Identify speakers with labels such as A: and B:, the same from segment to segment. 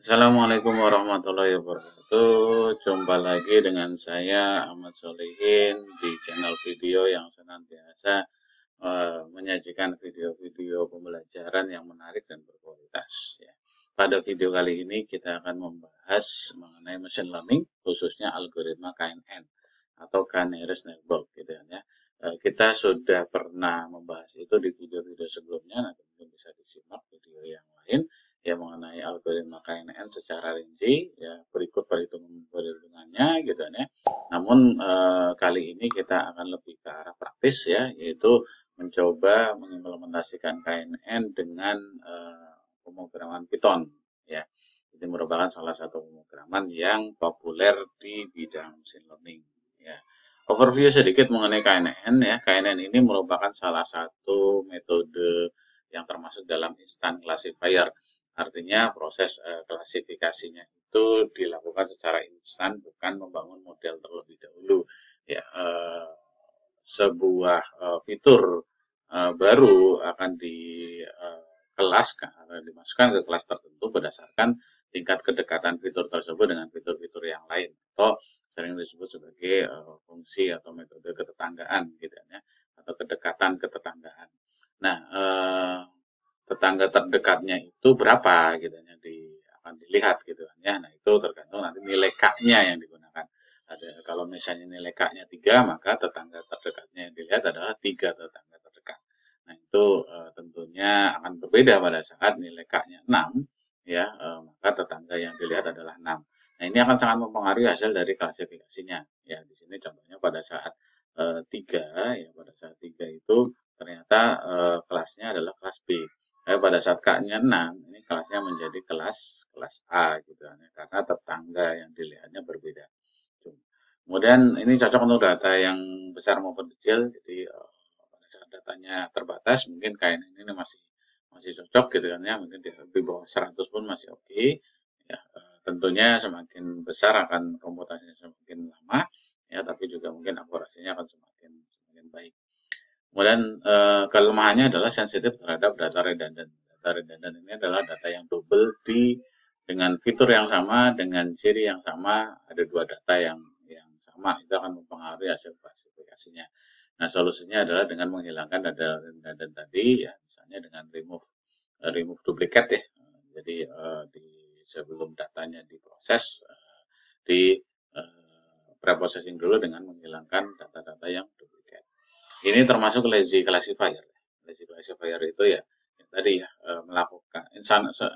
A: Assalamualaikum warahmatullahi wabarakatuh. Jumpa lagi dengan saya Ahmad Solihin di channel video yang senantiasa menyajikan video-video pembelajaran yang menarik dan berkualitas. Ya. Pada video kali ini kita akan membahas mengenai machine learning, khususnya algoritma KNN atau Canary Snowball, gitu ya. Kita sudah pernah membahas itu di video-video sebelumnya, nanti mungkin bisa disimak video yang lain ya mengenai algoritma KNN secara rinci, ya berikut perhitungannya gitu ya. Namun kali ini kita akan lebih ke arah praktis ya, yaitu mencoba mengimplementasikan KNN dengan pemrograman Python ya. Itu merupakan salah satu pemrograman yang populer di bidang machine learning ya. Overview sedikit mengenai KNN ya. KNN ini merupakan salah satu metode yang termasuk dalam instant classifier. Artinya proses klasifikasinya itu dilakukan secara instan, bukan membangun model terlebih dahulu. Ya, sebuah fitur baru akan dimasukkan ke kelas tertentu berdasarkan tingkat kedekatan fitur tersebut dengan fitur-fitur yang lain atau sering disebut sebagai fungsi atau metode ketetanggaan gitu ya, atau kedekatan ketetanggaan. Nah, tetangga terdekatnya itu berapa gitu ya, akan dilihat gitu kan ya. Nah, itu tergantung nanti nilai K-nya yang digunakan. Kalau misalnya nilai K-nya 3, maka tetangga terdekatnya yang dilihat adalah 3 tetangga terdekat. Nah, itu tentunya akan berbeda pada saat nilai K-nya 6 ya, maka tetangga yang dilihat adalah 6. Nah, ini akan sangat mempengaruhi hasil dari klasifikasinya. Ya, di sini contohnya pada saat 3 ya, pada saat 3 itu ternyata kelasnya adalah kelas B. Pada saat K-nya 6, ini kelasnya menjadi kelas A gitu kan ya, karena tetangga yang dilihatnya berbeda. Kemudian ini cocok untuk data yang besar maupun kecil, jadi pada saat datanya terbatas mungkin KNN ini masih cocok gitu kan ya, mungkin di bawah 100 pun masih oke. Ya, tentunya semakin besar akan komputasinya semakin lama ya, tapi juga mungkin akurasinya akan semakin baik. Kemudian kelemahannya adalah sensitif terhadap data redundant. Data redundant ini adalah data yang double dengan fitur yang sama, dengan ciri yang sama, ada dua data yang sama, itu akan mempengaruhi hasil klasifikasinya. Nah, solusinya adalah dengan menghilangkan data redundant tadi, ya, misalnya dengan remove duplicate ya. Jadi sebelum datanya diproses, di preprocessing dulu dengan menghilangkan data-data yang duplicate. Ini termasuk lazy classifier. Lazy classifier itu ya yang tadi ya melakukan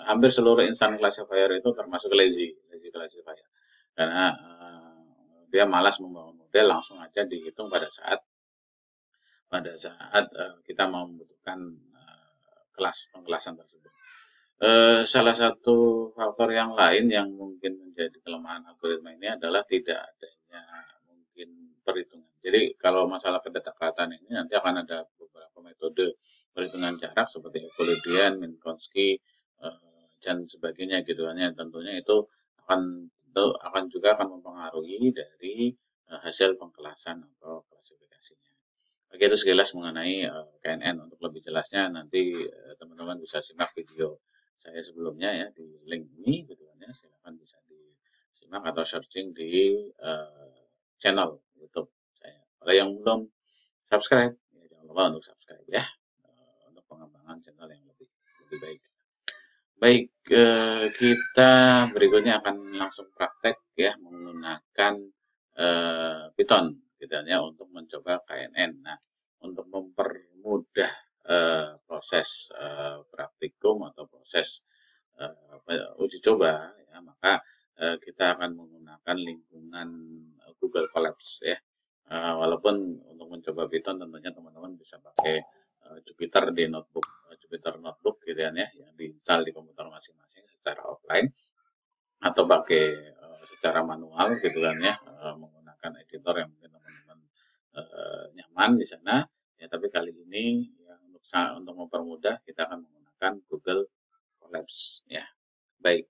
A: hampir seluruh instant classifier itu termasuk lazy classifier. Karena dia malas membangun model, langsung aja dihitung pada saat kita mau membutuhkan pengkelasan tersebut. Salah satu faktor yang lain yang mungkin menjadi kelemahan algoritma ini adalah tidak adanya mungkin perhitungan. Jadi kalau masalah kedekatan ini nanti akan ada beberapa metode perhitungan jarak seperti Euclidean, Minkowski, dan sebagainya gitu kan ya. Tentunya itu akan juga akan mempengaruhi dari hasil pengkelasan atau klasifikasinya. Oke, itu sekilas mengenai KNN. Untuk lebih jelasnya nanti teman-teman bisa simak video saya sebelumnya ya di link ini gitu kan ya. Silakan bisa disimak atau searching di channel YouTube saya. Kalau yang belum subscribe, ya jangan lupa untuk subscribe ya untuk pengembangan channel yang lebih baik. Baik, kita berikutnya akan langsung praktek ya menggunakan Python gitu ya untuk mencoba KNN. Nah, untuk mempermudah proses praktikum atau proses uji coba ya, maka kita akan menggunakan lingkungan Google Colabs ya. Walaupun untuk mencoba Python tentunya teman-teman bisa pakai Jupyter di Jupyter Notebook gitu ya, yang diinstal di komputer masing-masing secara offline atau pakai secara manual gitu kan ya, menggunakan editor yang mungkin teman-teman nyaman di sana ya. Tapi kali ini ya, untuk mempermudah kita akan menggunakan Google Colabs ya. Baik.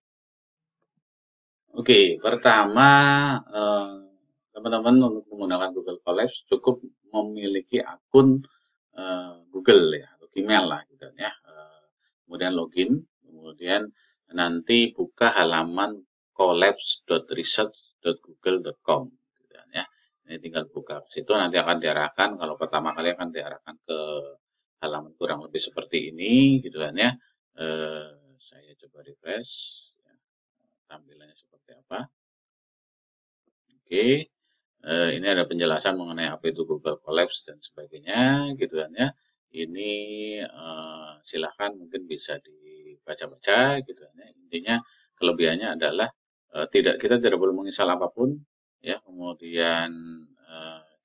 A: Oke, pertama teman-teman untuk menggunakan Google Colabs cukup memiliki akun Google ya atau Gmail lah gitu ya. Kemudian login, kemudian nanti buka halaman collapse.research.google.com gitu kan ya. Ini tinggal buka ke situ, nanti akan diarahkan, kalau pertama kali akan diarahkan ke halaman kurang lebih seperti ini gitu kan ya. Saya coba refresh ya, tampilannya seperti apa. Oke. Ini ada penjelasan mengenai apa itu Google Collapse dan sebagainya gitu kan ya. Ini silahkan mungkin bisa dibaca-baca gitu kan ya. Intinya kelebihannya adalah kita tidak perlu menginstal apapun ya. Kemudian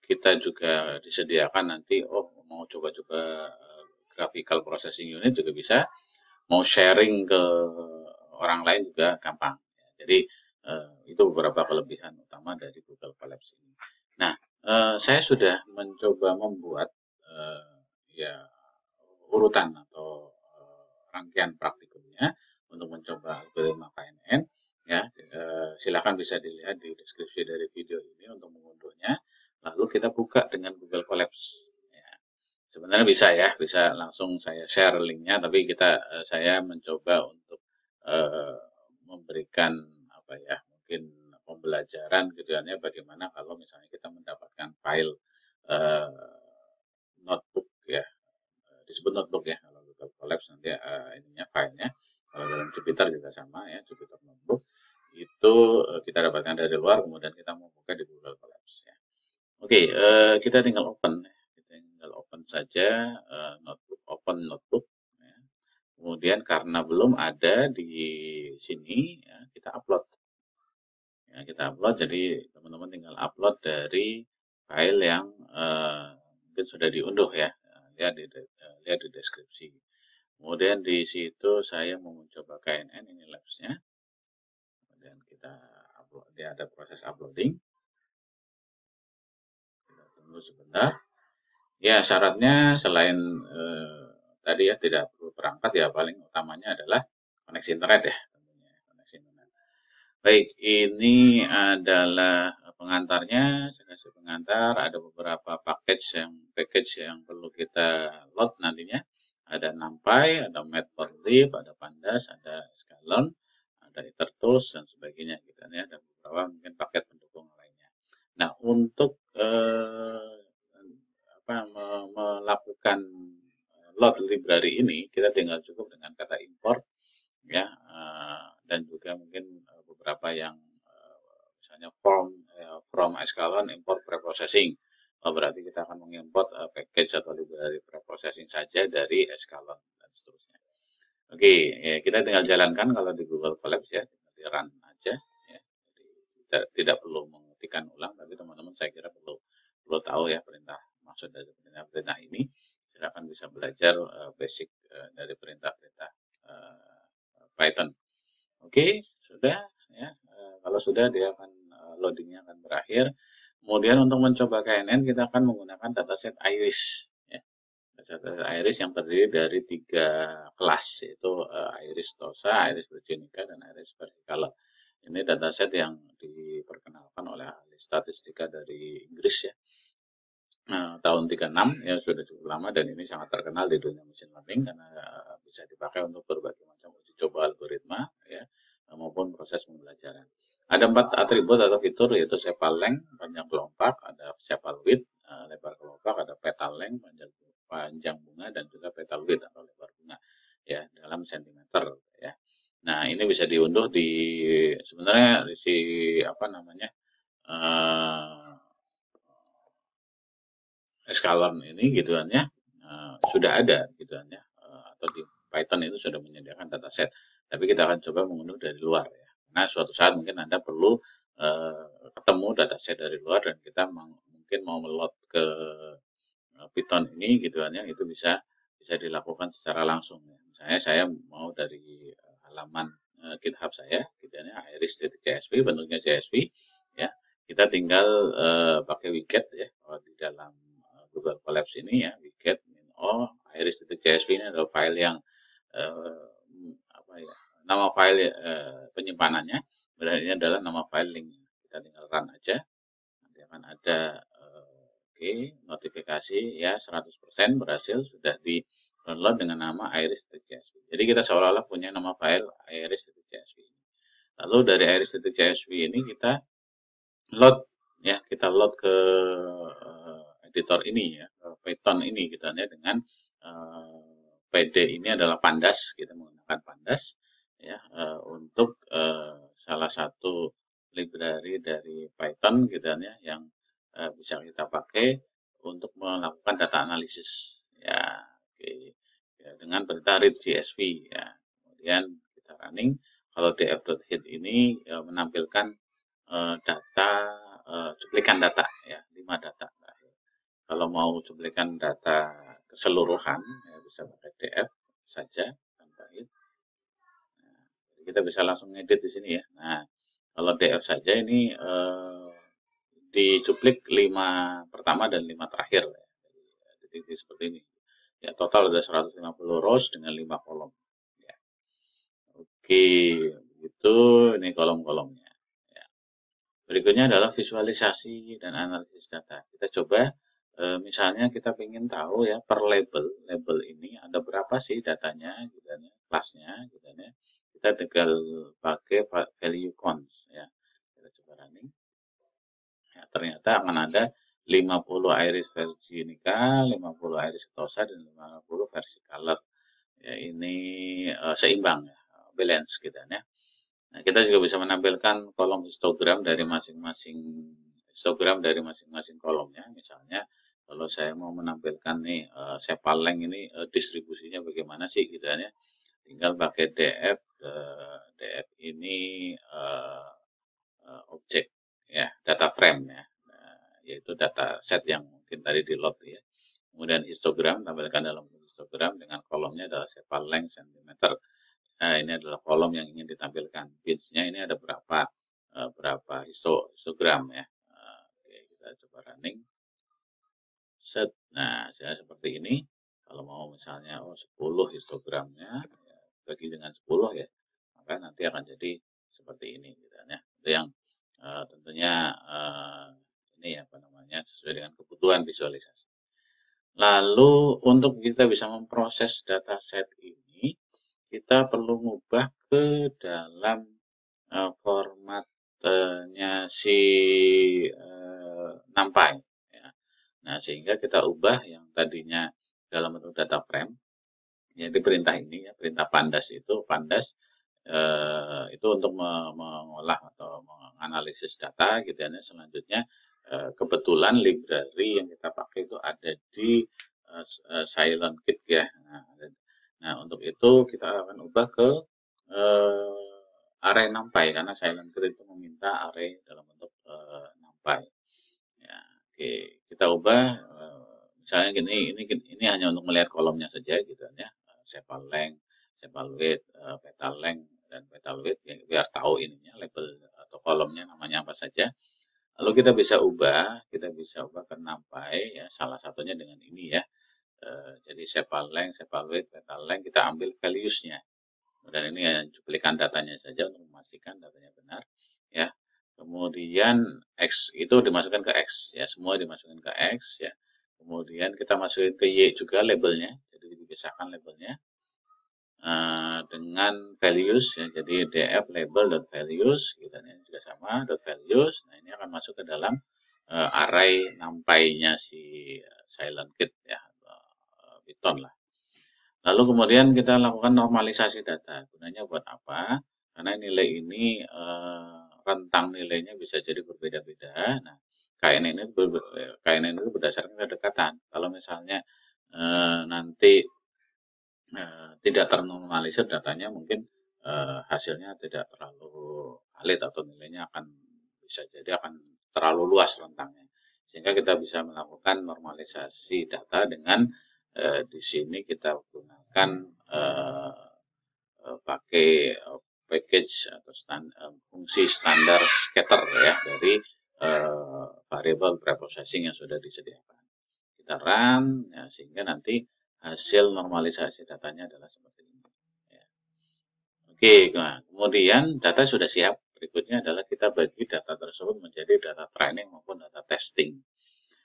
A: kita juga disediakan nanti mau coba-coba graphical processing unit juga bisa, mau sharing ke orang lain juga gampang. Jadi itu beberapa kelebihan utama dari Google Collapse ini. Nah, saya sudah mencoba membuat ya urutan atau rangkaian praktikumnya untuk mencoba algoritma KNN. Ya, silakan bisa dilihat di deskripsi dari video ini untuk mengunduhnya. Lalu kita buka dengan Google Collapse. Ya, sebenarnya bisa ya, bisa langsung saya share linknya, tapi saya mencoba untuk memberikan apa ya, mungkin pembelajaran gitu ya, bagaimana kalau misalnya kita mendapatkan file notebook ya, disebut notebook ya kalau Google Collapse nanti ininya filenya. Kalau dalam Jupyter juga sama ya, Jupyter Notebook itu kita dapatkan dari luar, kemudian kita mau buka di Google Collapse ya. Oke, kita tinggal open, saja notebook, open notebook. Ya. Kemudian karena belum ada di sini, ya, kita upload. Ya, kita upload, jadi teman-teman tinggal upload dari file yang mungkin sudah diunduh ya. Lihat di deskripsi. Kemudian di situ saya mau mencoba KNN, ini labs-nya. Kemudian kita upload, dia ada proses uploading. Kita tunggu sebentar. Ya, syaratnya selain tadi ya tidak perlu perangkat ya, paling utamanya adalah koneksi internet ya, tentunya koneksi internet. Baik, ini adalah pengantarnya. Saya kasih pengantar, ada beberapa package yang perlu kita load nantinya. Ada NumPy, ada Matplotlib, ada Pandas, ada Scalon, ada Ethertools dan sebagainya gitu ya. Dan beberapa mungkin paket pendukung lainnya. Nah, untuk melakukan load library ini, kita tinggal cukup dengan kata import ya, dan juga mungkin beberapa yang misalnya from Scalon import preprocessing. Berarti kita akan mengimport package atau library preprocessing saja dari Scalon dan seterusnya. Oke, ya, kita tinggal jalankan kalau di Google Collapse ya, tinggal di run aja ya. Jadi, tidak perlu mengetikkan ulang, tapi teman-teman saya kira perlu tahu ya maksud dari perintah ini. Silakan bisa belajar basic dari perintah-perintah Python. Oke, sudah ya. Kalau sudah, dia akan loadingnya akan berakhir. Kemudian untuk mencoba KNN kita akan menggunakan dataset Iris. Ya. Dataset Iris yang terdiri dari 3 kelas, yaitu Iris Tosa, Iris Virginica, dan Iris Versicolor. Ini dataset yang diperkenalkan oleh ahli statistika dari Inggris ya. Tahun 36 ya, sudah cukup lama, dan ini sangat terkenal di dunia machine learning karena bisa dipakai untuk berbagai macam uji coba algoritma ya, maupun proses pembelajaran. Ada 4 atribut atau fitur, yaitu sepal length, panjang kelopak, ada sepal width, lebar kelopak, ada petal length, panjang bunga, dan juga petal width atau lebar bunga ya dalam sentimeter ya. Nah, ini bisa diunduh sebenarnya di apa namanya, Scalon ini gitu kan ya, sudah ada gitu kan ya, atau di Python itu sudah menyediakan dataset, tapi kita akan coba mengunduh dari luar ya. Nah, suatu saat mungkin Anda perlu ketemu dataset dari luar dan kita mungkin mau meload ke Python ini gitu kan ya, itu bisa dilakukan secara langsung ya. Misalnya saya mau dari halaman GitHub saya gitu ya, iris.csv, bentuknya CSV ya. Kita tinggal pakai widget ya, di dalam Google Collapse ini ya, widget iris.csv ini adalah file yang nama file penyimpanannya, dan ini adalah nama file link. Kita tinggal run aja, nanti akan ada notifikasi ya 100% berhasil, sudah download dengan nama iris.csv. Jadi kita seolah-olah punya nama file iris.csv. Lalu dari iris.csv ini kita load ya, kita load ke editor ini ya, Python ini gitu ya, dengan PD ini adalah pandas, kita menggunakan pandas ya untuk salah satu library dari Python gitu ya, yang bisa kita pakai untuk melakukan data analisis ya, oke. Ya, dengan perintah read csv ya. Kemudian kita running. Kalau df.hit ini menampilkan data cuplikan data ya, 5 data. Kalau mau cuplikan data keseluruhan ya, bisa pakai df saja tanpa hit. Nah, kita bisa langsung ngedit di sini ya. Nah, kalau df saja ini dicuplik 5 pertama dan 5 terakhir ya. Jadi seperti ini. Ya, total ada 150 rows dengan 5 kolom. Ya. Oke, itu ini kolom-kolomnya. Ya. Berikutnya adalah visualisasi dan analisis data. Kita coba misalnya kita ingin tahu ya per label ini ada berapa sih datanya gitu ya, kelasnya gitu ya. Kita tinggal pakai value cons ya. Kita coba running. Ya, ternyata akan ada 50 iris versi Nika, 50 iris Tosa, dan 50 versi color. Ya, ini seimbang ya, balance gitu ya. Nah, kita juga bisa menampilkan kolom histogram dari masing-masing kolomnya. Misalnya kalau saya mau menampilkan nih sepaleng ini distribusinya bagaimana sih gitu ya. Tinggal pakai df ini objek ya, data frame ya. Yaitu data set yang mungkin tadi di load ya. Kemudian histogram, tampilkan dalam histogram dengan kolomnya adalah sepal length cm. Nah, ini adalah kolom yang ingin ditampilkan. Bitsnya ini ada berapa histogram ya. Oke, kita coba running. Set. Nah, saya seperti ini. Kalau mau misalnya 10 histogramnya ya, bagi dengan 10 ya, maka nanti akan jadi seperti ini gitu ya. Itu yang tentunya ini apa namanya sesuai dengan kebutuhan visualisasi. Lalu untuk kita bisa memproses dataset ini, kita perlu mengubah ke dalam formatnya si NumPy. Ya. Nah, sehingga kita ubah yang tadinya dalam bentuk data frame, ya di perintah ini ya, perintah pandas itu untuk mengolah atau menganalisis data gitu ya. Selanjutnya kebetulan library yang kita pakai itu ada di SilentKit ya. Nah, untuk itu kita akan ubah ke array NumPy karena SilentKit itu meminta array dalam bentuk NumPy. Ya, oke, kita ubah misalnya gini, ini hanya untuk melihat kolomnya saja gitu ya. Sepal length, sepal width, petal length dan petal width ya, biar tahu ininya label atau kolomnya namanya apa saja. Lalu kita bisa ubah ke NumPy ya, salah satunya dengan ini ya. Jadi sepal length, sepal width, petal length kita ambil values-nya. Dan ini hanya cuplikan datanya saja untuk memastikan datanya benar ya. Kemudian X itu dimasukkan ke X ya, semua dimasukkan ke X ya. Kemudian kita masukin ke Y juga labelnya, jadi dipisahkan labelnya dengan values ya. Jadi df label.values gitu ya, juga sama .values. Nah, ini akan masuk ke dalam array NumPy-nya si SilentKit ya, Python lah. Lalu kemudian kita lakukan normalisasi data. Gunanya buat apa? Karena nilai ini rentang nilainya bisa jadi berbeda-beda. Nah, KNN itu berdasarkan kedekatan. Kalau misalnya nanti tidak ternormalisir datanya, mungkin hasilnya tidak terlalu valid atau nilainya akan bisa jadi akan terlalu luas rentangnya. Sehingga kita bisa melakukan normalisasi data dengan di sini kita gunakan pakai package atau fungsi standar scatter ya dari variable preprocessing yang sudah disediakan. Kita run ya, sehingga nanti hasil normalisasi datanya adalah seperti ini. Ya. Oke, nah, kemudian data sudah siap. Berikutnya adalah kita bagi data tersebut menjadi data training maupun data testing.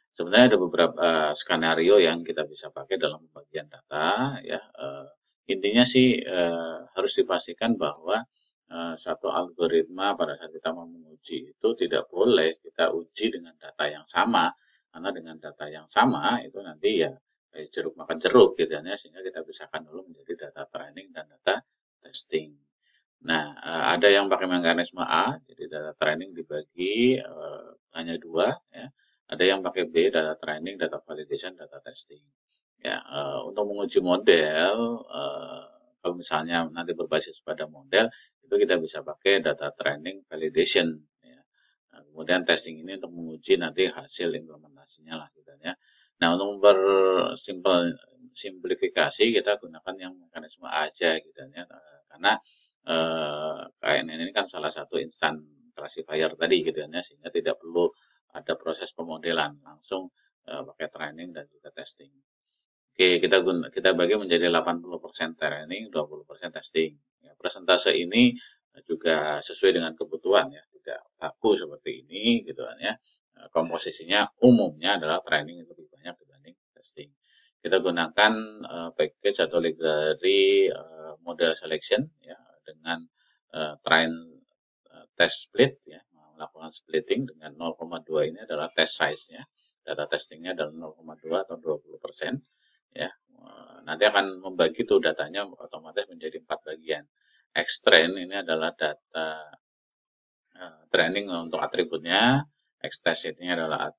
A: Sebenarnya ada beberapa skenario yang kita bisa pakai dalam pembagian data ya. Intinya sih harus dipastikan bahwa satu algoritma pada saat kita mau menguji itu tidak boleh kita uji dengan data yang sama, karena dengan data yang sama itu nanti ya jeruk makan jeruk gitu ya, sehingga kita pisahkan dulu menjadi data training dan data testing. Nah, ada yang pakai mekanisme A, jadi data training dibagi hanya dua, ya. Ada yang pakai B, data training, data validation, data testing. Ya, untuk menguji model, kalau misalnya nanti berbasis pada model, itu kita bisa pakai data training, validation. Ya. Nah, kemudian testing ini untuk menguji nanti hasil implementasinya lah, gitu ya. Nah, untuk simplifikasi kita gunakan yang mekanisme A aja, gitu ya. Karena KNN ini kan salah satu instan classifier tadi gitu ya, sehingga tidak perlu ada proses pemodelan, langsung pakai training dan juga testing. Oke, kita bagi menjadi 80% training, 20% testing. Ya, persentase ini juga sesuai dengan kebutuhan ya, tidak baku seperti ini gitu kan ya. Komposisinya umumnya adalah training yang lebih banyak dibanding testing. Kita gunakan package atau library model selection ya dengan train test split ya, melakukan splitting dengan 0,2 ini adalah test size-nya. Data testingnya adalah 0,2 atau 20% ya. Nanti akan membagi tuh datanya otomatis menjadi 4 bagian. X-train ini adalah data training untuk atributnya, X-test ini adalah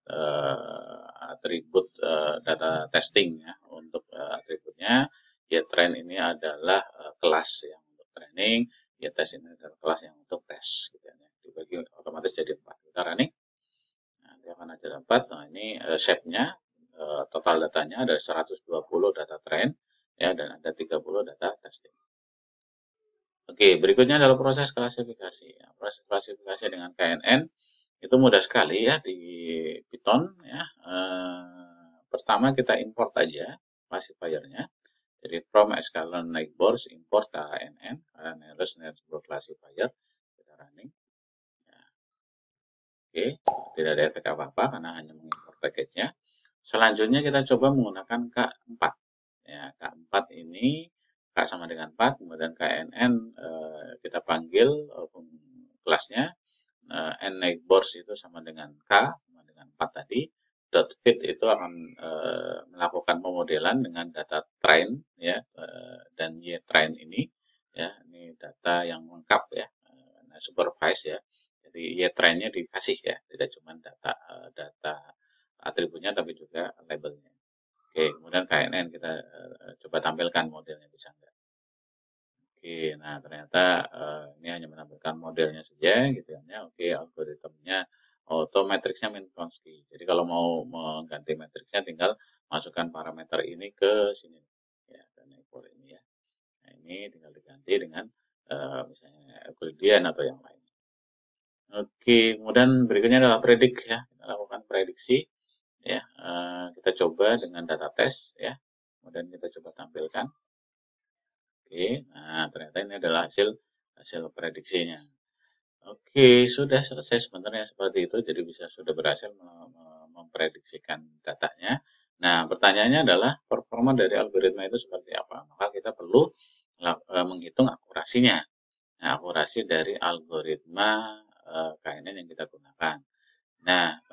A: atribut data testing ya untuk atributnya. Y-train ini adalah kelas yang untuk training, Y-test ini adalah kelas yang untuk tes gitu ya. Dibagi otomatis jadi 4. Kita running. Nanti akan ada 4. Nah, ini shape-nya total datanya ada 120 data train ya dan ada 30 data testing. Oke, berikutnya adalah proses klasifikasi. Ya, proses klasifikasi dengan KNN itu mudah sekali ya di Python ya. Pertama kita import aja classifiernya. Jadi from sklearn neighbors import KNN, knowledge network classifier. Kita running. Ya. Oke, tidak ada efek apa-apa karena hanya mengimport package-nya. Selanjutnya kita coba menggunakan K4. Ya, K4 ini K sama dengan 4, kemudian KNN kita panggil kelasnya, N neighbors itu sama dengan K, sama dengan 4 tadi. Dot fit itu akan melakukan pemodelan dengan data train ya dan Y train ini ya, ini data yang lengkap ya, supervise ya. Jadi Y trainnya dikasih ya, tidak cuma data atributnya tapi juga labelnya. Oke, kemudian KNN kita coba tampilkan modelnya bisa enggak. Oke, nah ternyata ini hanya menampilkan modelnya saja gitu ya. Oke, algoritmnya auto matriksnya Minkowski. Jadi kalau mau mengganti matriksnya tinggal masukkan parameter ini ke sini ya, dan ekor ini ya. Nah, ini tinggal diganti dengan misalnya Euclidean atau yang lain. Oke, kemudian berikutnya adalah predik ya. Kita lakukan prediksi ya. Kita coba dengan data test ya. Kemudian kita coba tampilkan. Oke, nah ternyata ini adalah hasil prediksinya. Oke, sudah selesai sebenarnya seperti itu. Jadi sudah berhasil memprediksikan datanya. Nah, pertanyaannya adalah performa dari algoritma itu seperti apa? Maka kita perlu menghitung akurasinya. Nah, akurasi dari algoritma KNN yang kita gunakan. Nah,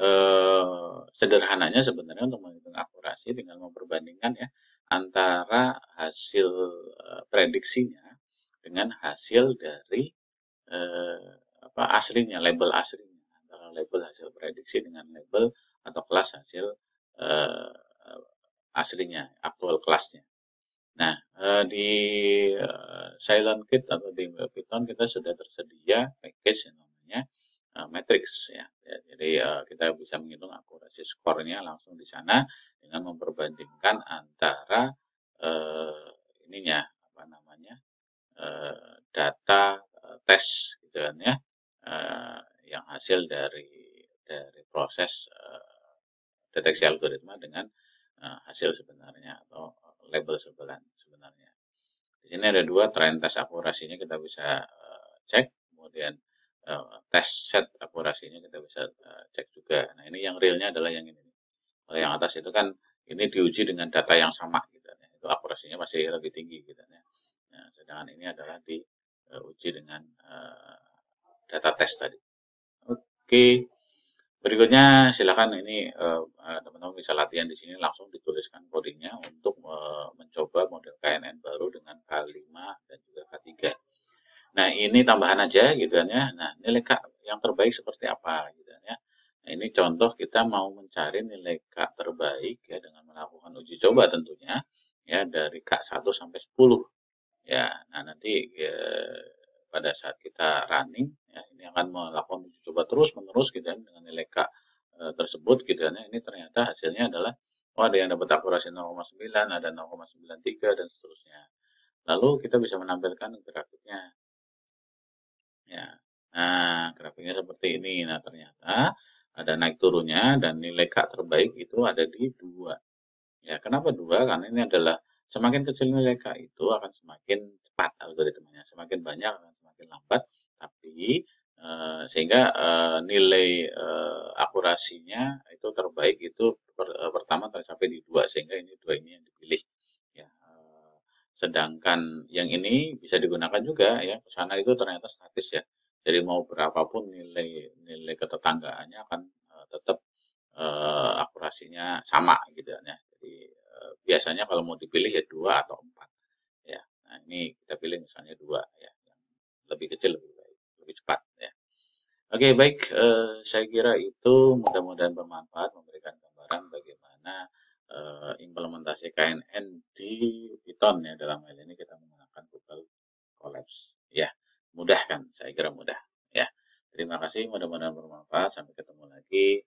A: sederhananya sebenarnya untuk menghitung akurasi tinggal memperbandingkan ya antara hasil prediksinya dengan hasil dari aslinya, label aslinya, antara label hasil prediksi dengan label atau kelas hasil aslinya, aktual kelasnya. Nah, di SilentKit atau di Python kita sudah tersedia package yang namanya matrix ya. Jadi kita bisa menghitung akurasi skornya langsung di sana dengan memperbandingkan antara ininya apa namanya data tes gitu kan ya, yang hasil dari proses deteksi algoritma dengan hasil sebenarnya atau label sebenarnya. Di sini ada dua, train test akurasinya kita bisa cek, kemudian test set akurasinya kita bisa cek juga. Nah, ini yang realnya adalah yang ini. Kalau yang atas itu kan ini diuji dengan data yang sama gitu ya. Itu akurasinya masih lebih tinggi gitu ya. Nah, sedangkan ini adalah diuji dengan data tes tadi. Oke, berikutnya silakan ini teman-teman bisa latihan di sini langsung dituliskan kodenya untuk mencoba model KNN baru dengan K5 dan juga K3. Nah, ini tambahan aja gitu kan ya. Nah, nilai K yang terbaik seperti apa gitu kan ya. Nah, ini contoh kita mau mencari nilai K terbaik ya dengan melakukan uji coba tentunya ya dari K1 sampai 10 ya. Nah, nanti pada saat kita running ya ini akan melakukan uji coba terus-menerus gitu kan dengan nilai K tersebut gitu kan ya. Ini ternyata hasilnya adalah oh ada yang dapat akurasi 0,9, ada 0,93 dan seterusnya. Lalu kita bisa menampilkan grafiknya. Ya. Nah, grafiknya seperti ini. Nah, ternyata ada naik turunnya dan nilai K terbaik itu ada di 2. Ya, kenapa 2? Karena ini adalah semakin kecil nilai K itu akan semakin cepat algoritmanya, semakin banyak akan semakin lambat, tapi sehingga nilai akurasinya itu terbaik itu pertama tercapai di 2 sehingga ini 2 ini yang dipilih. Ya, sedangkan yang ini bisa digunakan juga ya, ke sana itu ternyata statis ya. Jadi mau berapapun nilai nilai ketetanggaannya akan tetap akurasinya sama gitu kan ya. Jadi biasanya kalau mau dipilih ya 2 atau 4 ya. Nah, ini kita pilih misalnya 2 ya, yang lebih kecil lebih baik, lebih cepat ya. Oke, baik, saya kira itu mudah-mudahan bermanfaat memberikan gambaran bagaimana implementasi KNN di Python ya, dalam hal ini kita menggunakan Google Colabs. Ya, mudah kan? Saya kira mudah ya. Terima kasih, mudah-mudahan bermanfaat. Sampai ketemu lagi.